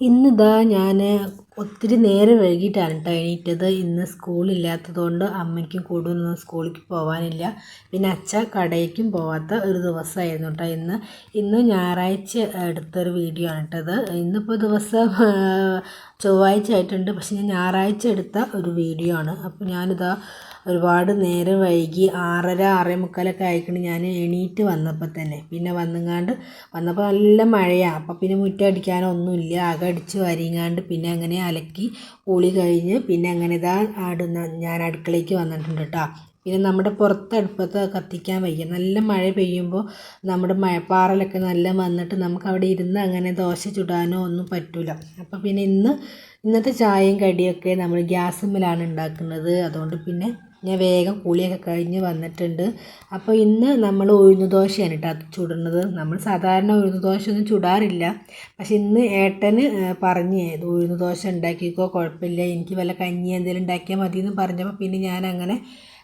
ഇന്നിതാ ഞാൻ ഒത്തിരി നേരം വൈകിട്ടാണ് കേട്ടോ എണീറ്റത്. ഇന്ന് സ്കൂളില്ലാത്തതുകൊണ്ട് അമ്മയ്ക്കും കൂടെ ഒന്നും സ്കൂളിലേക്ക് പോകാനില്ല. പിന്നെ അച്ഛ കടയ്ക്കും പോകാത്ത ഒരു ദിവസമായിരുന്നു കേട്ടോ ഇന്ന് ഞായറാഴ്ച എടുത്തൊരു വീഡിയോ ആണ് കേട്ടത്. ഇന്നിപ്പോൾ ദിവസം ചൊവ്വാഴ്ച ആയിട്ടുണ്ട്, പക്ഷെ ഞാൻ ഞായറാഴ്ച എടുത്ത ഒരു വീഡിയോ ആണ്. അപ്പോൾ ഞാനിതാ ഒരുപാട് നേരം വൈകി 6:30 6:45 ആയിക്കണ് ഞാൻ എണീറ്റ് വന്നപ്പോൾ തന്നെ. പിന്നെ വന്നപ്പോൾ നല്ല മഴയാണ്. അപ്പോൾ പിന്നെ മുറ്റം അടിക്കാനോ ഒന്നുമില്ല, അടിച്ച് വാരിങ്ങാണ്ട് പിന്നെ അങ്ങനെ അലക്കി കുളി കഴിഞ്ഞ് പിന്നെ അങ്ങനെ ഇതാ ഞാൻ അടുക്കളയ്ക്ക് വന്നിട്ടുണ്ട് കേട്ടോ. പിന്നെ നമ്മുടെ പുറത്ത് അടുപ്പത്ത് കത്തിക്കാൻ വയ്യ, നല്ല മഴ പെയ്യുമ്പോൾ നമ്മുടെ മഴപ്പാറലൊക്കെ നല്ല വന്നിട്ട് നമുക്ക് അവിടെ ഇരുന്ന് അങ്ങനെ ദോശ ചുടാനോ ഒന്നും പറ്റില്ല. അപ്പോൾ പിന്നെ ഇന്നത്തെ ചായയും കടിയൊക്കെ നമ്മൾ ഗ്യാസുമ്മലാണ് ഉണ്ടാക്കുന്നത്. അതുകൊണ്ട് പിന്നെ ഞാൻ വേഗം കുളിയൊക്കെ കഴിഞ്ഞ് വന്നിട്ടുണ്ട്. അപ്പോൾ ഇന്ന് നമ്മൾ ഉഴുന്ന് ദോശയാണ് കേട്ടോ ചുടുന്നത്. നമ്മൾ സാധാരണ ഉഴുന്ന് ദോശ ഒന്നും ചുടാറില്ല, പക്ഷെ ഇന്ന് ഏട്ടന് പറഞ്ഞ് ഉഴുന്ന് ദോശ ഉണ്ടാക്കിക്കോ, കുഴപ്പമില്ല, എനിക്ക് വല്ല കഞ്ഞി എന്തെങ്കിലും ഉണ്ടാക്കിയാൽ മതി എന്ന് പറഞ്ഞപ്പോൾ പിന്നെ ഞാനങ്ങനെ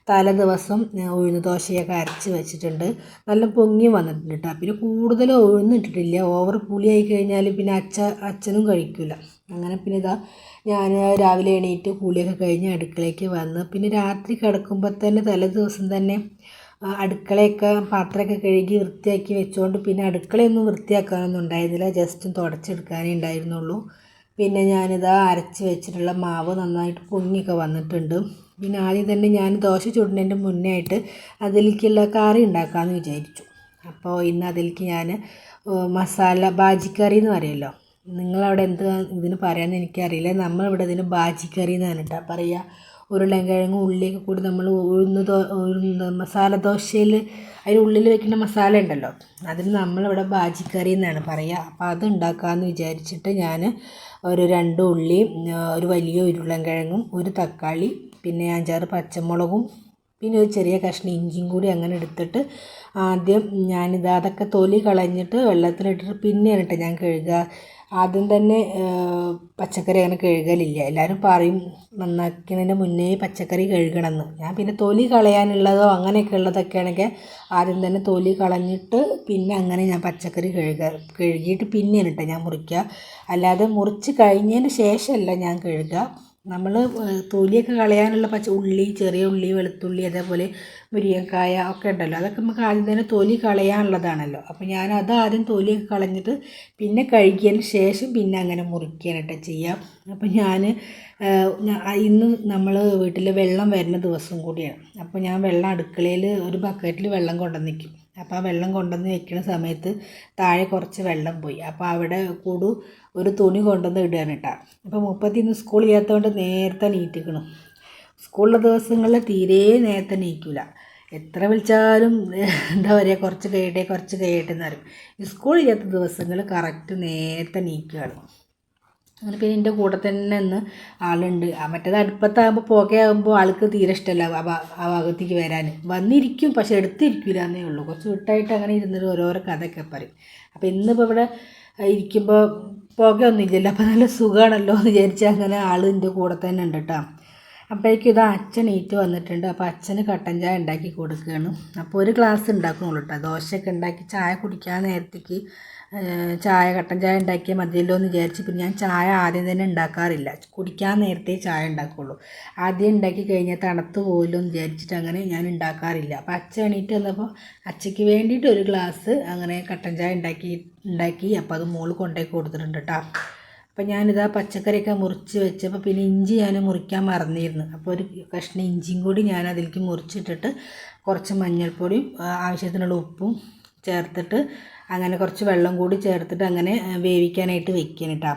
തലേ ദിവസം ഉഴുന്ന് ദോശയൊക്കെ അരച്ച് വെച്ചിട്ടുണ്ട്. നല്ല പൊങ്ങി വന്നിട്ടുണ്ട് കേട്ടോ. പിന്നെ കൂടുതൽ ഉഴുന്നിട്ടിട്ടില്ല, ഓവർ പുളിയായി കഴിഞ്ഞാൽ പിന്നെ അച്ഛനും കഴിക്കില്ല. അങ്ങനെ പിന്നെ ഇതാ ഞാൻ രാവിലെ എണീറ്റ് കുളിയൊക്കെ കഴിഞ്ഞ് അടുക്കളയ്ക്ക് വന്ന് പിന്നെ രാത്രി കിടക്കുമ്പോൾ തന്നെ തലേ ദിവസം തന്നെ അടുക്കളയൊക്കെ പാത്രമൊക്കെ കഴുകി വൃത്തിയാക്കി വെച്ചുകൊണ്ട് പിന്നെ അടുക്കളയൊന്നും വൃത്തിയാക്കാനൊന്നും ഉണ്ടായിരുന്നില്ല, ജസ്റ്റ് തുടച്ചെടുക്കാനേ ഉണ്ടായിരുന്നുള്ളൂ. പിന്നെ ഞാനിതാ അരച്ച് വെച്ചിട്ടുള്ള മാവ് നന്നായിട്ട് പൊങ്ങിയൊക്കെ വന്നിട്ടുണ്ട്. പിന്നെ ആദ്യം തന്നെ ഞാൻ ദോശ ചുടുന്നതിൻ്റെ മുന്നേ ആയിട്ട് അതിലേക്കുള്ള കറി ഉണ്ടാക്കാമെന്ന് വിചാരിച്ചു. അപ്പോൾ ഇന്ന് അതിലേക്ക് ഞാൻ മസാല ബാജിക്കറി എന്ന് പറയുമല്ലോ, നിങ്ങളവിടെ എന്ത് ഇതിന് പറയാമെന്ന് എനിക്കറിയില്ല. നമ്മളിവിടെ ഇതിന് ബാജിക്കറി എന്നാണ് കേട്ടോ പറയുക. ഉരുളൻകിഴങ്ങും ഉള്ളിയൊക്കെ കൂടി നമ്മൾ ഉഴുന്ന് മസാല ദോശയിൽ അതിനുള്ളിൽ വെക്കുന്ന മസാല ഉണ്ടല്ലോ, അതിന് നമ്മളിവിടെ ബാജിക്കറി എന്നാണ് പറയുക. അപ്പോൾ അത് ഉണ്ടാക്കാമെന്ന് വിചാരിച്ചിട്ട് ഞാൻ ഒരു 2 ഉള്ളി, ഒരു വലിയ ഉരുളൻകിഴങ്ങും, ഒരു തക്കാളി, പിന്നെ 5-6 പച്ചമുളകും, പിന്നെ ഒരു ചെറിയ കഷ്ണം ഇഞ്ചിയും കൂടി അങ്ങനെ എടുത്തിട്ട് ആദ്യം അതൊക്കെ തൊലി കളഞ്ഞിട്ട് വെള്ളത്തിലിട്ടിട്ട് പിന്നെയാണ് കേട്ടോ ഞാൻ കഴുകുക. ആദ്യം തന്നെ പച്ചക്കറി അങ്ങനെ കഴുകലില്ല. എല്ലാവരും പറയും നന്നാക്കുന്നതിന് മുന്നേ പച്ചക്കറി കഴുകണമെന്ന്. ഞാൻ പിന്നെ തൊലി കളയാനുള്ളതോ അങ്ങനെയൊക്കെ ഉള്ളതൊക്കെ ആണെങ്കിൽ ആദ്യം തന്നെ തൊലി കളഞ്ഞിട്ട് പിന്നെ അങ്ങനെ ഞാൻ പച്ചക്കറി കഴുകിയിട്ട് പിന്നെയാണ് കേട്ടോ ഞാൻ മുറിക്കുക. അല്ലാതെ മുറിച്ച് കഴിഞ്ഞതിന് ശേഷമല്ല ഞാൻ കഴുകുക. നമ്മൾ തൊലിയൊക്കെ കളയാനുള്ള ഉള്ളി, ചെറിയ ഉള്ളി, വെളുത്തുള്ളി, അതേപോലെ മുരിങ്ങക്കായ ഒക്കെ ഉണ്ടല്ലോ, അതൊക്കെ നമുക്ക് ആദ്യം തന്നെ തൊലി കളയാനുള്ളതാണല്ലോ. അപ്പോൾ ഞാൻ അത് ആദ്യം തൊലിയൊക്കെ കളഞ്ഞിട്ട് പിന്നെ കഴുകിയതിന് ശേഷം പിന്നെ അങ്ങനെ മുറിക്കാനായിട്ട് ചെയ്യാം. അപ്പോൾ ഇന്ന് നമ്മൾ വീട്ടിൽ വെള്ളം വരുന്ന ദിവസം കൂടിയാണ്. അപ്പോൾ ഞാൻ വെള്ളം അടുക്കളയിൽ ഒരു ബക്കറ്റിൽ വെള്ളം കൊണ്ടുവന്ന് വയ്ക്കും. അപ്പോൾ ആ വെള്ളം കൊണ്ടുവന്ന് വെക്കുന്ന സമയത്ത് താഴെ കുറച്ച് വെള്ളം പോയി. അപ്പോൾ അവിടെ ഒരു തുണി കൊണ്ടുവന്ന് ഇടുകയാണ് കേട്ടോ. അപ്പോൾ 30 ഇന്ന് സ്കൂളില്ലാത്തതുകൊണ്ട് നേരത്തെ എണീറ്റിക്കണം. സ്കൂളുള്ള ദിവസങ്ങളിൽ തീരെ നേരത്തെ എണീക്കില്ല. എത്ര വിളിച്ചാലും എന്താ പറയുക, കുറച്ച് കഴിയട്ടെ എന്ന് പറയും. ഈ സ്കൂളില്ലാത്ത ദിവസങ്ങൾ കറക്റ്റ് നേരത്തെ എണീക്കുകയാണ്. അങ്ങനെ പിന്നെ എൻ്റെ കൂടെ തന്നെ ഇന്ന് ആളുണ്ട്. മറ്റേത് അടുപ്പത്താകുമ്പോൾ പുകയാകുമ്പോൾ ആൾക്ക് തീരെ ഇഷ്ടമല്ല ആ ഭാഗത്തേക്ക് വരാൻ. വന്നിരിക്കും, പക്ഷെ എടുത്തിരിക്കില്ല എന്നേ ഉള്ളൂ. കുറച്ച് വിട്ടായിട്ട് അങ്ങനെ ഇരുന്നിട്ട് ഓരോരോ കഥയൊക്കെ പറയും. അപ്പോൾ ഇന്നിപ്പോൾ ഇവിടെ ഇരിക്കുമ്പോൾ പുകയൊന്നും ഇല്ലല്ലോ, അപ്പോൾ നല്ല സുഖമാണല്ലോ എന്ന് വിചാരിച്ചാൽ അങ്ങനെ ആൾ എൻ്റെ കൂടെ തന്നെ ഉണ്ട് കേട്ടോ. അപ്പോഴേക്കും ഇതാ അച്ഛൻ വന്നിട്ടുണ്ട്. അപ്പോൾ അച്ഛന് കട്ടൻ ചായ ഉണ്ടാക്കി കൊടുക്കുകയാണ്. അപ്പോൾ ഒരു ഗ്ലാസ് ഉണ്ടാക്കണുള്ളൂ കേട്ടോ. ദോശയൊക്കെ ഉണ്ടാക്കി ചായ കുടിക്കാൻ നേരത്തേക്ക് കട്ടൻ ചായ ഉണ്ടാക്കിയാൽ മതിയല്ലോ എന്ന് വിചാരിച്ച് പിന്നെ ഞാൻ ചായ ആദ്യം തന്നെ ഉണ്ടാക്കാറില്ല. കുടിക്കാൻ നേരത്തെ ചായ ഉണ്ടാക്കുള്ളൂ. ആദ്യം ഉണ്ടാക്കി കഴിഞ്ഞാൽ തണുത്ത് പോകില്ലോ എന്ന് വിചാരിച്ചിട്ട് അങ്ങനെ ഞാൻ ഉണ്ടാക്കാറില്ല. അപ്പോൾ അച്ഛൻ എണീറ്റ് വന്നപ്പോൾ അച്ഛയ്ക്ക് വേണ്ടിയിട്ട് ഒരു ഗ്ലാസ് അങ്ങനെ കട്ടൻ ചായ ഉണ്ടാക്കി അപ്പോൾ അത് മോള് കൊണ്ടുപോയി കൊടുത്തിട്ടുണ്ട് കേട്ടോ. അപ്പോൾ ഞാനിതാ പച്ചക്കറിയൊക്കെ മുറിച്ച് വെച്ചപ്പോൾ പിന്നെ ഇഞ്ചി ഞാൻ മുറിക്കാൻ മറന്നിരുന്നു. അപ്പോൾ ഒരു കഷ്ണം ഇഞ്ചിയും കൂടി ഞാൻ അതിലേക്ക് മുറിച്ചിട്ടിട്ട് കുറച്ച് മഞ്ഞൾപ്പൊടിയും ആവശ്യത്തിനുള്ള ഉപ്പും ചേർത്തിട്ട് അങ്ങനെ കുറച്ച് വെള്ളം കൂടി ചേർത്തിട്ട് അങ്ങനെ വേവിക്കാനായിട്ട് വെക്കണം കേട്ടോ.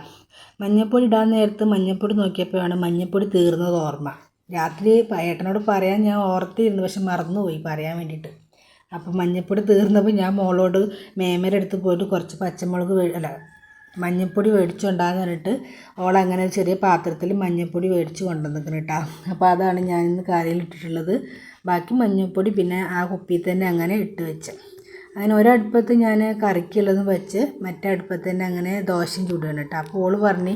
മഞ്ഞൾപ്പൊടി ഇടാൻ നേരത്ത് മഞ്ഞൾപ്പൊടി നോക്കിയപ്പോഴാണ് മഞ്ഞൾപ്പൊടി തീർന്നത് ഓർമ്മ. രാത്രി ഏട്ടനോട് പറയാൻ ഞാൻ ഓർത്തിരുന്നു, പക്ഷെ മറന്നുപോയി പറയാൻ വേണ്ടിയിട്ട്. അപ്പോൾ മഞ്ഞൾപ്പൊടി തീർന്നപ്പോൾ ഞാൻ മോളോട് മേമരെടുത്ത് പോയിട്ട് കുറച്ച് മഞ്ഞൾപ്പൊടി മേടിച്ചുകൊണ്ടാന്ന് പറഞ്ഞിട്ട് ഓളങ്ങനെ ചെറിയ പാത്രത്തിൽ മഞ്ഞൾപ്പൊടി മേടിച്ച് കൊണ്ടുവന്നിരിക്കണം കേട്ടോ. അപ്പോൾ അതാണ് ഞാനിന്ന് കറിയിലിട്ടിട്ടുള്ളത്. ബാക്കി മഞ്ഞൾപ്പൊടി പിന്നെ ആ കുപ്പിയിൽ തന്നെ അങ്ങനെ ഇട്ട് വെച്ച് അങ്ങനെ ഒരടുപ്പത്ത് ഞാൻ കറിക്കുള്ളതും വെച്ച് മറ്റേ അടുപ്പത്ത് തന്നെ അങ്ങനെ ദോശയും ചുടുകയാണ് കേട്ടോ. അപ്പോൾ ഓള് പറഞ്ഞ്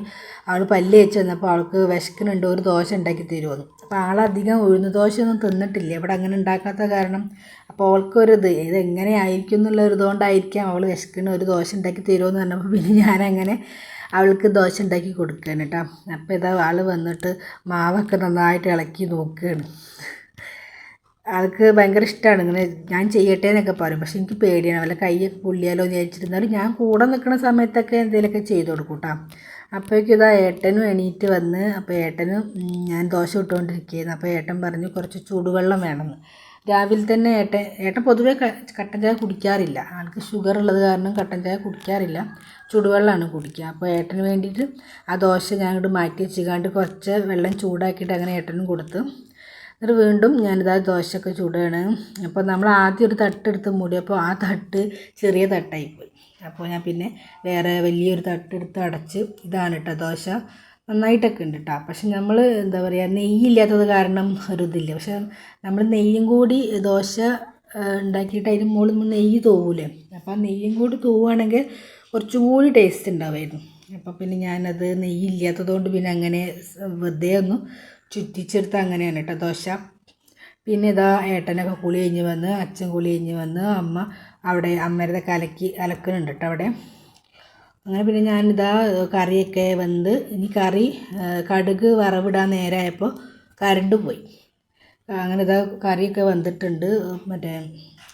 അവൾ പല്ല് തേച്ച് വന്നപ്പോൾ അവൾക്ക് വിശക്കുന്നുണ്ട്, ഒരു ദോശ ഉണ്ടാക്കി തരുമെന്ന്. അപ്പോൾ ആളധികം ഉഴുന്ന് ദോശയൊന്നും തിന്നിട്ടില്ല, ഇവിടെ അങ്ങനെ ഉണ്ടാക്കാത്ത കാരണം. അപ്പോൾ അവൾക്കൊരിത് ഇതെങ്ങനെ ആയിരിക്കും എന്നുള്ള ഒരു ഇതുകൊണ്ടായിരിക്കാം അവൾ വിശക്കണ, ഒരു ദോശ ഉണ്ടാക്കി തരുമെന്ന് പറഞ്ഞപ്പോൾ പിന്നെ ഞാനങ്ങനെ അവൾക്ക് ദോശ ഉണ്ടാക്കി കൊടുക്കുകയാണ് കേട്ടോ. അപ്പോൾ ഇതാ ആൾ വന്നിട്ട് മാവൊക്കെ നന്നായിട്ട് ഇളക്കി നോക്കുകയാണ്. ആൾക്ക് ഭയങ്കര ഇഷ്ടമാണ് ഇങ്ങനെ ഞാൻ ചെയ്യട്ടെ എന്നൊക്കെ പറയും. പക്ഷെ എനിക്ക് പേടിയാണ്, വല്ല കൈയൊക്കെ പൊള്ളിയാലോ എന്ന് വിചാരിച്ചിരുന്നാലും ഞാൻ കൂടെ നിൽക്കുന്ന സമയത്തൊക്കെ എന്തെങ്കിലുമൊക്കെ ചെയ്ത് കൊടുക്കും കേട്ടോ. അപ്പോഴേക്കും ഇതാ ഏട്ടനും എണീറ്റ് വന്ന്, അപ്പോൾ ഏട്ടനും ഞാൻ ദോശ ഇട്ടുകൊണ്ടിരിക്കുകയായിരുന്നു. അപ്പോൾ ഏട്ടൻ പറഞ്ഞു കുറച്ച് ചൂടുവെള്ളം വേണമെന്ന്. രാവിലെ തന്നെ ഏട്ടൻ പൊതുവേ കട്ടൻ ചായ കുടിക്കാറില്ല, ആൾക്ക് ഷുഗർ ഉള്ളത് കാരണം കട്ടൻ ചായ കുടിക്കാറില്ല, ചൂടുവെള്ളമാണ് കുടിക്കുക. അപ്പോൾ ഏട്ടന് വേണ്ടിയിട്ട് ആ ദോശ ഞാൻ അങ്ങോട്ട് മാറ്റി വെച്ചുകൊണ്ട് കുറച്ച് വെള്ളം ചൂടാക്കിയിട്ട് അങ്ങനെ ഏട്ടനും കൊടുത്ത്. എന്നിട്ട് വീണ്ടും ഞാനിതാ ദോശയൊക്കെ ചൂടുകയാണ്. അപ്പോൾ നമ്മൾ ആദ്യം ഒരു തട്ടെടുത്ത് മൂടിയപ്പോൾ ആ തട്ട് ചെറിയ തട്ടായിപ്പോയി. അപ്പോൾ ഞാൻ പിന്നെ വേറെ വലിയൊരു തട്ടെടുത്ത് അടച്ച്. ഇതാണ് കേട്ടോ ദോശ, നന്നായിട്ടൊക്കെ ഉണ്ട് കേട്ടോ. പക്ഷെ നമ്മൾ എന്താ പറയുക, നെയ്യില്ലാത്തത് കാരണം ഒരു ഇതില്ല. പക്ഷെ നമ്മൾ നെയ്യും കൂടി ദോശ ഉണ്ടാക്കിയിട്ട് അതിന് മുകളിൽ നെയ്യ് തൂവൂലേ, അപ്പോൾ ആ നെയ്യും കൂടി തൂവുകയാണെങ്കിൽ കുറച്ചും കൂടി ടേസ്റ്റ് ഉണ്ടാവുമായിരുന്നു. അപ്പോൾ പിന്നെ ഞാനത് നെയ്യില്ലാത്തത് കൊണ്ട് പിന്നെ അങ്ങനെ വെറുതെ ഒന്ന് ചുറ്റിച്ചെടുത്ത് അങ്ങനെയാണ് കേട്ടോ ദോശ. പിന്നെ ഇതാ ഏട്ടനൊക്കെ കുളി കഴിഞ്ഞ് വന്ന്, അച്ഛൻ കുളി കഴിഞ്ഞ് വന്ന്, അമ്മ അവിടെ അമ്മയുടെ അലക്കുന്നുണ്ട് കേട്ടോ അവിടെ. അങ്ങനെ പിന്നെ ഞാനിതാ കറിയൊക്കെ വെന്ത്, ഇനി കടുക് വറവിടാൻ നേരമായപ്പോൾ കറണ്ട് പോയി. അങ്ങനെ ഇതാ കറിയൊക്കെ വെന്തിട്ടുണ്ട്. മറ്റേ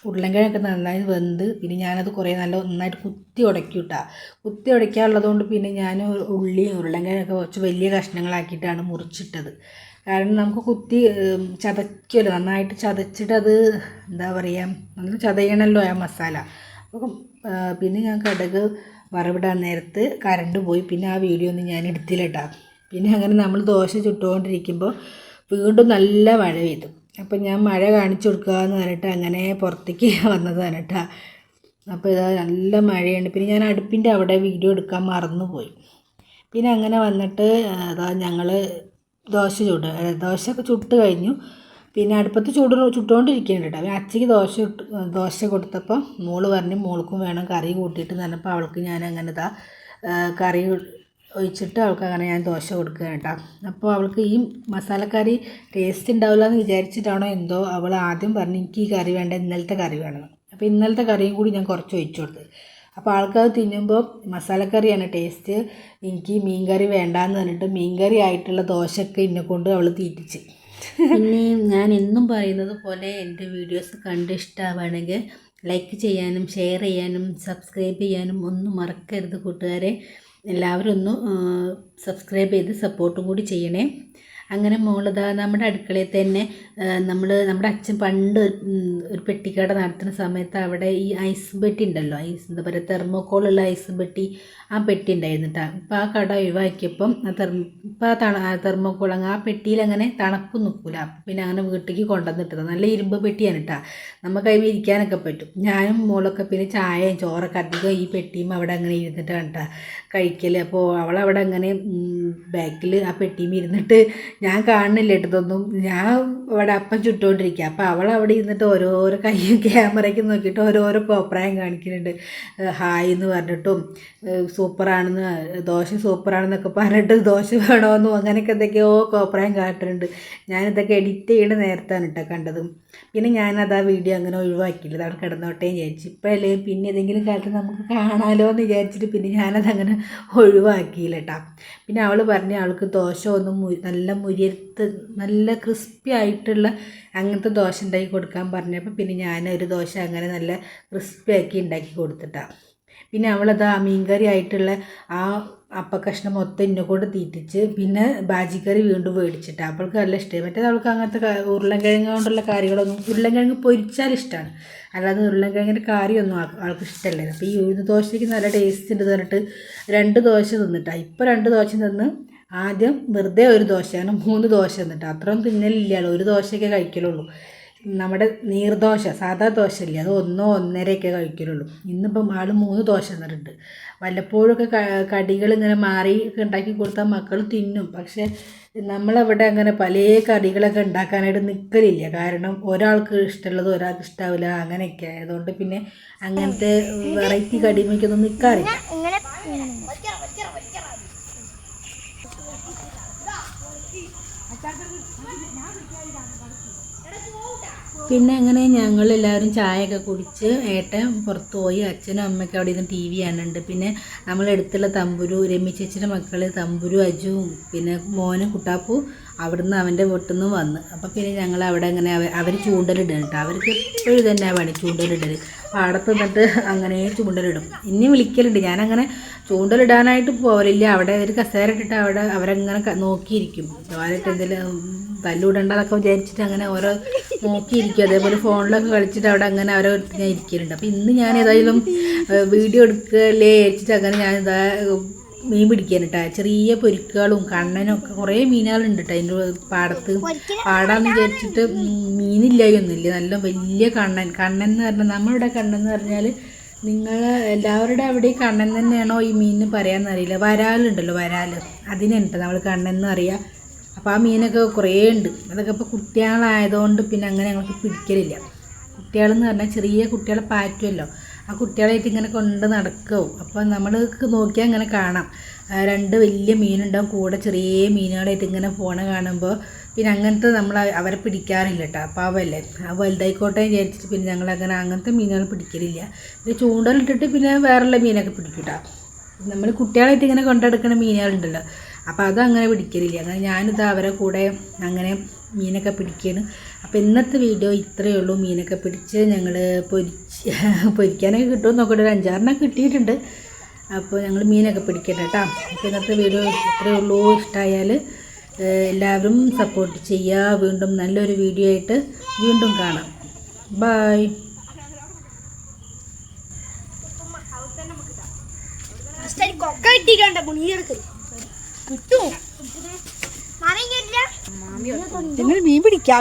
ഉരുളൻകിഴങ്ങൊക്കെ നന്നായി വെന്ത്, പിന്നെ ഞാനത് കുറേ നന്നായിട്ട് കുത്തി ഉടയ്ക്കും കേട്ടോ. കുത്തി ഉടയ്ക്കാനുള്ളതുകൊണ്ട് പിന്നെ ഞാൻ ഉരുളൻകിഴങ്ങൊക്കെ കുറച്ച് വലിയ കഷ്ണങ്ങളാക്കിയിട്ടാണ് മുറിച്ചിട്ടത്. കാരണം നമുക്ക് കുത്തി ചതയ്ക്കുമല്ലോ, നന്നായിട്ട് ചതച്ചിട്ട് അത് എന്താ പറയുക, നല്ല ചതയണമല്ലോ ആ മസാല. അപ്പം പിന്നെ ഞാൻ കടുക് വറവിടാൻ നേരത്ത് കറണ്ട് പോയി. പിന്നെ ആ വീഡിയോ ഒന്നും ഞാൻ എടുത്തില്ല കേട്ടോ. പിന്നെ അങ്ങനെ നമ്മൾ ദോശ ചുട്ടുകൊണ്ടിരിക്കുമ്പോൾ വീണ്ടും നല്ല മഴ പെയ്തു. അപ്പം ഞാൻ മഴ കാണിച്ചു കൊടുക്കുക എന്ന് പറഞ്ഞിട്ട് അങ്ങനെ പുറത്തേക്ക് വന്നതാണ് കേട്ടോ. അപ്പോൾ ഇതാ നല്ല മഴയുണ്ട്. പിന്നെ ഞാൻ അടുപ്പിൻ്റെ അവിടെ വീഡിയോ എടുക്കാൻ മറന്നുപോയി. പിന്നെ അങ്ങനെ വന്നിട്ട് അതാ ഞങ്ങൾ ദോശയൊക്കെ ചുട്ട് കഴിഞ്ഞു. പിന്നെ അടുപ്പത്ത് ചുട്ടുകൊണ്ടിരിക്കുന്നുണ്ട് കേട്ടോ. പിന്നെ അച്ഛയ്ക്ക് ദോശ കൊടുത്തപ്പോൾ മോള് പറഞ്ഞു മോൾക്കും വേണം കറി കൂട്ടിയിട്ട് പറഞ്ഞപ്പോൾ അവൾക്ക് ഞാൻ അങ്ങനെ കറി ഒഴിച്ചിട്ട് അവൾക്ക് അങ്ങനെ ഞാൻ ദോശ കൊടുക്കുകയാണ് കേട്ടോ. അപ്പോൾ അവൾക്ക് ഈ മസാലക്കറി ടേസ്റ്റ് ഉണ്ടാവില്ല എന്ന് വിചാരിച്ചിട്ടാണോ എന്തോ അവൾ ആദ്യം പറഞ്ഞു എനിക്ക് ഈ കറി വേണ്ട, ഇന്നലത്തെ കറി വേണമെന്ന്. അപ്പോൾ ഇന്നലത്തെ കറിയും കൂടി ഞാൻ കുറച്ച് ഒഴിച്ചു കൊടുത്തു. അപ്പോൾ ആൾക്കത് തിന്നുമ്പോൾ മസാലക്കറിയാണ് ടേസ്റ്റ്, എനിക്ക് മീൻ കറി വേണ്ടാന്ന് പറഞ്ഞിട്ട് മീൻ കറി ആയിട്ടുള്ള ദോശയൊക്കെ എന്നെക്കൊണ്ട് അവൾ തീറ്റിച്ച്. പിന്നെ ഞാൻ എന്നും പറയുന്നത് പോലെ എൻ്റെ വീഡിയോസ് കണ്ട് ഇഷ്ടമാവുകയാണെങ്കിൽ ലൈക്ക് ചെയ്യാനും ഷെയർ ചെയ്യാനും സബ്സ്ക്രൈബ് ചെയ്യാനും ഒന്നും മറക്കരുത് കൂട്ടുകാരെ. എല്ലാവരും ഒന്ന് സബ്സ്ക്രൈബ് ചെയ്ത് സപ്പോർട്ടും കൂടി ചെയ്യണേ. അങ്ങനെ മോളിതാ നമ്മുടെ അടുക്കളയിൽ തന്നെ നമ്മുടെ അച്ഛൻ പണ്ട് ഒരു പെട്ടിക്കട നടത്തുന്ന സമയത്ത് അവിടെ ഈ ഐസ് പെട്ടി ഉണ്ടല്ലോ, എന്താ പറയുക തെർമോക്കോളുള്ള ഐസ് പെട്ടി, ആ പെട്ടി ഉണ്ടായിരുന്നു കേട്ടോ. ഇപ്പോൾ ആ കട ഒഴിവാക്കിയപ്പം ആ തെർമോക്കോൾ ആ പെട്ടിയിൽ അങ്ങനെ തണുപ്പ് നിൽക്കില്ല. അപ്പം പിന്നെ അങ്ങനെ വീട്ടിലേക്ക് കൊണ്ടുവന്നിട്ടത് നല്ല ഇരുമ്പ് പെട്ടിയാണ് കേട്ടോ, നമുക്ക് അതിൽ ഇരിക്കാനൊക്കെ പറ്റും. ഞാനും മോളൊക്കെ പിന്നെ ചായയും ചോറൊക്കെ അധികം ഈ പെട്ടിയും അവിടെ അങ്ങനെ ഇരുന്നിട്ടാണ് കേട്ടോ കഴിക്കൽ. അപ്പോൾ അവളവിടെ അങ്ങനെ ബാക്കിൽ ആ പെട്ടിയും ഇരുന്നിട്ട് ഞാൻ കാണുന്നില്ല ഇട്ടതൊന്നും, ഞാൻ അവിടെ അപ്പം ചുട്ടുകൊണ്ടിരിക്കുക. അപ്പോൾ അവളവിടെ ഇരുന്നിട്ട് ഓരോരോ കയ്യും ക്യാമറയ്ക്ക് നോക്കിയിട്ട് ഓരോരോ കോപ്രായം കാണിക്കുന്നുണ്ട്. ഹായ് എന്ന് പറഞ്ഞിട്ടും സൂപ്പറാണെന്ന്, ദോശ സൂപ്പറാണെന്നൊക്കെ പറഞ്ഞിട്ട് ദോശ വേണമെന്നും അങ്ങനെയൊക്കെ എന്തൊക്കെയോ കോപ്രായം കാട്ടുന്നുണ്ട്. ഞാനിതൊക്കെ എഡിറ്റ് ചെയ്യണ നേരത്താണ് കേട്ടോ കണ്ടതും. പിന്നെ ഞാനത് ആ വീഡിയോ അങ്ങനെ ഒഴിവാക്കിയില്ല, അവിടെ കിടന്നോട്ടേ വിചാരിച്ചു. ഇപ്പോഴല്ലേ പിന്നെ ഏതെങ്കിലും കാലത്ത് നമുക്ക് കാണാമല്ലോ എന്ന് വിചാരിച്ചിട്ട് പിന്നെ ഞാനതങ്ങനെ ഒഴിവാക്കിയില്ല കേട്ടോ. പിന്നെ അവൾ പറഞ്ഞു അവൾക്ക് ദോശ ഒന്നും നല്ല മുരിയത്ത് നല്ല ക്രിസ്പി ആയിട്ടുള്ള അങ്ങനത്തെ ദോശ ഉണ്ടാക്കി കൊടുക്കാൻ പറഞ്ഞപ്പോൾ പിന്നെ ഞാനൊരു ദോശ അങ്ങനെ നല്ല ക്രിസ്പി ആക്കി ഉണ്ടാക്കി കൊടുത്തിട്ടാണ്. പിന്നെ അവളത് ആ മീൻകറി ആയിട്ടുള്ള ആ അപ്പക്കഷ്ണം മൊത്തം എന്നെക്കൊണ്ട് തീറ്റിച്ച് പിന്നെ ബാജിക്കറി വീണ്ടും മേടിച്ചിട്ട് അവൾക്ക് നല്ല ഇഷ്ടമായി. മറ്റേത് അവൾക്ക് അങ്ങനത്തെ ഉരുളൻകിഴങ്ങ് കൊണ്ടുള്ള കറികളൊന്നും, ഉരുളൻകിഴങ്ങ് പൊരിച്ചാൽ ഇഷ്ടമാണ്, അല്ലാതെ ഉരുളൻകിഴങ്ങിൻ്റെ കറിയൊന്നും ആൾക്ക് ഇഷ്ടമല്ലായിരുന്നു. അപ്പോൾ ഈ ഉഴുന്ന് ദോശയ്ക്ക് നല്ല ടേസ്റ്റ് ഉണ്ട് പറഞ്ഞിട്ട് 2 ദോശ തിന്നിട്ടാണ്. ഇപ്പോൾ 2 ദോശ തിന്ന് ആദ്യം വെറുതെ ഒരു ദോശയാണ് 3 ദോശ തിന്നിട്ട് അത്രയും തിന്നലില്ലല്ലോ, ഒരു ദോശയൊക്കെ കഴിക്കലുള്ളൂ. നമ്മുടെ നീർദോശ സാധാ ദോശ ഇല്ലേ അത് 1 1.5 കഴിക്കലുള്ളൂ. ഇന്നിപ്പം ആൾ 3 ദോശ തന്നിട്ടുണ്ട്. വല്ലപ്പോഴൊക്കെ കടികൾ ഇങ്ങനെ മാറി ഉണ്ടാക്കി കൊടുത്താൽ മക്കൾ തിന്നും. പക്ഷേ നമ്മളവിടെ അങ്ങനെ പല കറികളൊക്കെ ഉണ്ടാക്കാനായിട്ട് നിൽക്കലില്ല. കാരണം ഒരാൾക്ക് ഇഷ്ടമുള്ളത് ഒരാൾക്ക് ഇഷ്ടാവില്ല, അങ്ങനെയൊക്കെ ആയതുകൊണ്ട് പിന്നെ അങ്ങനത്തെ വെറൈറ്റി കടിമയ്ക്കൊന്നും നിൽക്കാറില്ല. പിന്നെ അങ്ങനെ ഞങ്ങളെല്ലാവരും ചായയൊക്കെ കുടിച്ച് ഏട്ടൻ പുറത്ത് പോയി, അച്ഛനും അമ്മയൊക്കെ അവിടെ ഇരുന്ന് TV കാണുന്നുണ്ട്. പിന്നെ നമ്മളെടുത്തുള്ള തമ്പുരു, രമ്യ ചേച്ചിയുടെ മക്കൾ തമ്പുരു, അജുവും പിന്നെ മോനും കുട്ടാപ്പു അവിടുന്ന് അവൻ്റെ വീട്ടിൽ നിന്ന് വന്ന്. അപ്പോൾ പിന്നെ ഞങ്ങൾ അവിടെ അങ്ങനെ അവർ ചൂണ്ടലിടണം കേട്ടോ. അവർക്ക് എപ്പോഴും തന്നെ പണി ചൂണ്ടലിടൽ. പാടത്ത് നിന്നിട്ട് അങ്ങനെ ചൂണ്ടലിടും. ഇനി വിളിക്കലുണ്ട്. ഞാനങ്ങനെ ചൂണ്ടലിടാനായിട്ട് പോകലില്ല. അവിടെ ഒരു കസേര ഇട്ടിട്ട് അവിടെ അവരങ്ങനെ നോക്കിയിരിക്കും. അവരായിട്ട് എന്തെങ്കിലും തല്ലുവിടേണ്ടതൊക്കെ വിചാരിച്ചിട്ട് അങ്ങനെ ഓരോ നോക്കിയിരിക്കും. അതേപോലെ ഫോണിലൊക്കെ കളിച്ചിട്ട് അവിടെ അങ്ങനെ അവരെ ഞാൻ ഇരിക്കലുണ്ട്. അപ്പോൾ ഇന്ന് ഞാൻ ഏതായാലും വീഡിയോ എടുക്കല്ലേ വെച്ചിട്ട് അങ്ങനെ ഞാനിതാ മീൻ പിടിക്കാൻ കേട്ടോ. ചെറിയ പൊരിക്കുകളും കണ്ണനും ഒക്കെ കുറേ മീനുകളുണ്ട് കേട്ടോ അതിൻ്റെ പാടത്ത്. പാടാന്ന് വിചാരിച്ചിട്ട് മീനില്ലായൊന്നുമില്ല. നല്ല വലിയ കണ്ണൻ എന്ന് പറഞ്ഞാൽ നമ്മളിവിടെ കണ്ണൻ എന്ന് പറഞ്ഞാൽ നിങ്ങൾ എല്ലാവരുടെ അവിടെ കണ്ണൻ തന്നെയാണോ ഈ മീനിന് പറയാമെന്നറിയില്ല. വരാലുണ്ടല്ലോ, വരാൽ, അതിനുണ്ട് നമ്മൾ കണ്ണൻ എന്ന് അറിയാം. അപ്പോൾ ആ മീനൊക്കെ കുറേ ഉണ്ട്. അതൊക്കെ ഇപ്പോൾ കുട്ടികളായതുകൊണ്ട് പിന്നെ അങ്ങനെ ഞങ്ങൾക്ക് പിടിക്കലില്ല. കുട്ടികളെന്ന് പറഞ്ഞാൽ ചെറിയ കുട്ടികളെ പാറ്റുമല്ലോ, ആ കുട്ടികളായിട്ട് ഇങ്ങനെ കൊണ്ട് നടക്കും. അപ്പോൾ നമ്മൾക്ക് നോക്കിയാൽ ഇങ്ങനെ കാണാം 2 വലിയ മീനുണ്ടാവും, കൂടെ ചെറിയ മീനുകളായിട്ട് ഇങ്ങനെ പോണ കാണുമ്പോൾ പിന്നെ അങ്ങനത്തെ നമ്മൾ അവരെ പിടിക്കാറില്ല കേട്ടോ. പാവല്ലേ, ആ വലുതായിക്കോട്ടെ വിചാരിച്ചിട്ട് പിന്നെ ഞങ്ങളങ്ങനെ അങ്ങനത്തെ മീനുകൾ പിടിക്കലില്ല. പിന്നെ ചൂണ്ടലിട്ടിട്ട് പിന്നെ വേറെയുള്ള മീനൊക്കെ പിടിക്കും കേട്ടോ. നമ്മൾ കുട്ടികളായിട്ട് ഇങ്ങനെ കൊണ്ടെടുക്കുന്ന മീനുകളുണ്ടല്ലോ, അപ്പോൾ അതങ്ങനെ പിടിക്കലില്ല. അങ്ങനെ ഞാനിത് അവരെ കൂടെ മീനൊക്കെ പിടിക്കുകയാണ്. അപ്പോൾ ഇന്നത്തെ വീഡിയോ ഇത്രയേ ഉള്ളൂ. മീനൊക്കെ പിടിച്ച് ഞങ്ങൾ പൊരിക്കാനൊക്കെ കിട്ടുമെന്ന് നോക്കട്ടെ. ഒരു 5-6 കിട്ടിയിട്ടുണ്ട്. അപ്പോൾ ഞങ്ങൾ മീനൊക്കെ പിടിക്കട്ടെ കേട്ടോ. അപ്പോൾ ഇന്നത്തെ വീഡിയോ ഇത്രയേ ഉള്ളൂ. ഇഷ്ടമായാൽ എല്ലാവരും സപ്പോർട്ട് ചെയ്യുക. വീണ്ടും നല്ലൊരു വീഡിയോ ആയിട്ട് വീണ്ടും കാണാം. ബൈ. മീൻ പിടിക്കാം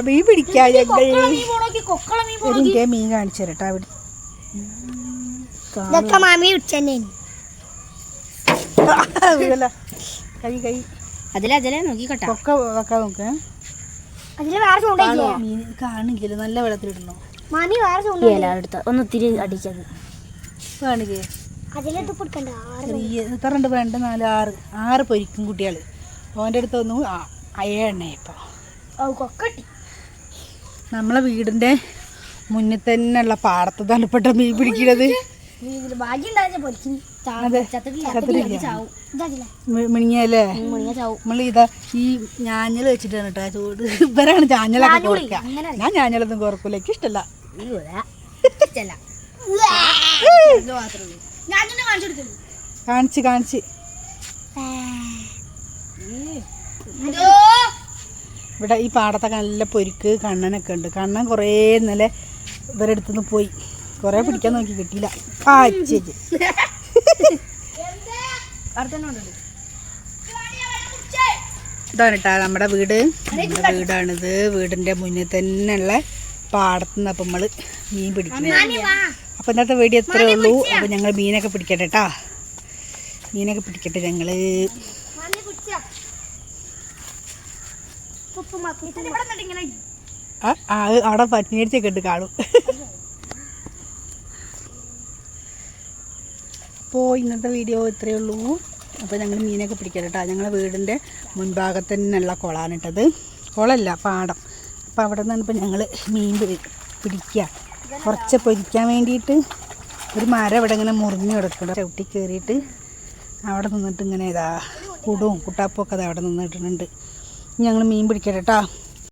മീൻ കാണിച്ചു തരട്ടാ. അവിടെ മാമി കൈ അതിലെ നോക്കിക്കോട്ടെ. ഒക്കെ വെക്കാൻ നോക്ക്. മീൻ കാണിക്കില്ല. നല്ല വെള്ളത്തിലിടണോ ഒന്ന് തിരി അടിച്ചത് കാണിക്കേ. ചെറിയ എത്ര വേണ്ട 4-6 പൊരിക്കും കുട്ടികൾ. ഓൻ്റെ അടുത്തൊന്നും അയ്യണ്ണേ. ഇപ്പോൾ നമ്മളെ വീടിൻ്റെ മുന്നിൽ തന്നെയുള്ള പാടത്ത് തണുപ്പെട്ട മീൻ പിടിക്കുന്നത്. മിണിങ്ങല്ലേ നമ്മൾ ഇതാ ഈ ഞാഞ്ഞൽ വെച്ചിട്ടാണ് കേട്ടോ ചൂട്. ഇവരാണ് ഞാഞ്ഞലൊക്കെ കുറക്കുക. ഞാൻ ഞാഞ്ഞലൊന്നും കുറക്കൂല, എനിക്ക് ഇഷ്ടമല്ല. കാണിച്ച് ഇവിടെ ഈ പാടത്തൊക്കെ നല്ല പൊരിക്ക് കണ്ണനൊക്കെ ഉണ്ട്. കണ്ണൻ കുറേ ഇന്നലെ ഇവരുടെ അടുത്തുനിന്ന് പോയി. കുറേ പിടിക്കാൻ നോക്കി കിട്ടിയില്ല. ഇതാണ് കേട്ടോ നമ്മുടെ വീടാണിത്. വീടിൻ്റെ മുന്നിൽ തന്നെയുള്ള പാടത്തുനിന്ന് അപ്പം നമ്മൾ മീൻ പിടിക്കുന്നത്. അപ്പോൾ ഇന്നത്തെ വീഡിയോ എത്രയേ ഉള്ളൂ. അപ്പോൾ ഞങ്ങൾ മീനൊക്കെ പിടിക്കട്ടെ കേട്ടോ. മീനൊക്കെ പിടിക്കട്ടെ ഞങ്ങൾ. അവിടെ പറ്റിനേരിച്ചൊക്കെ ഉണ്ട് കാണും. അപ്പോൾ ഇന്നത്തെ വീഡിയോ ഇത്രയേ ഉള്ളൂ. അപ്പോൾ ഞങ്ങൾ മീനൊക്കെ പിടിക്കട്ടെ കേട്ടോ. ഞങ്ങളുടെ വീടിൻ്റെ മുൻഭാഗത്ത് തന്നെയുള്ള കുളമാണിട്ടത്. കുളമല്ല, പാടം. അപ്പോൾ അവിടെ നിന്നാണ് ഇപ്പോൾ ഞങ്ങൾ മീൻ പിടിക്കുക. കുറച്ച് പൊരിക്കാൻ വേണ്ടിയിട്ട് ഒരു മരം ഇവിടെ ഇങ്ങനെ മുറിഞ്ഞ് കിടക്കണം. ചവിട്ടി കയറിയിട്ട് അവിടെ നിന്നിട്ട് ഇങ്ങനെ ഇതാ കുടവും കുട്ടാപ്പും ഒക്കെ അത് അവിടെ നിന്നിട്ടുണ്ട്. ഞങ്ങൾ മീൻ പിടിക്കട്ടെ കേട്ടോ.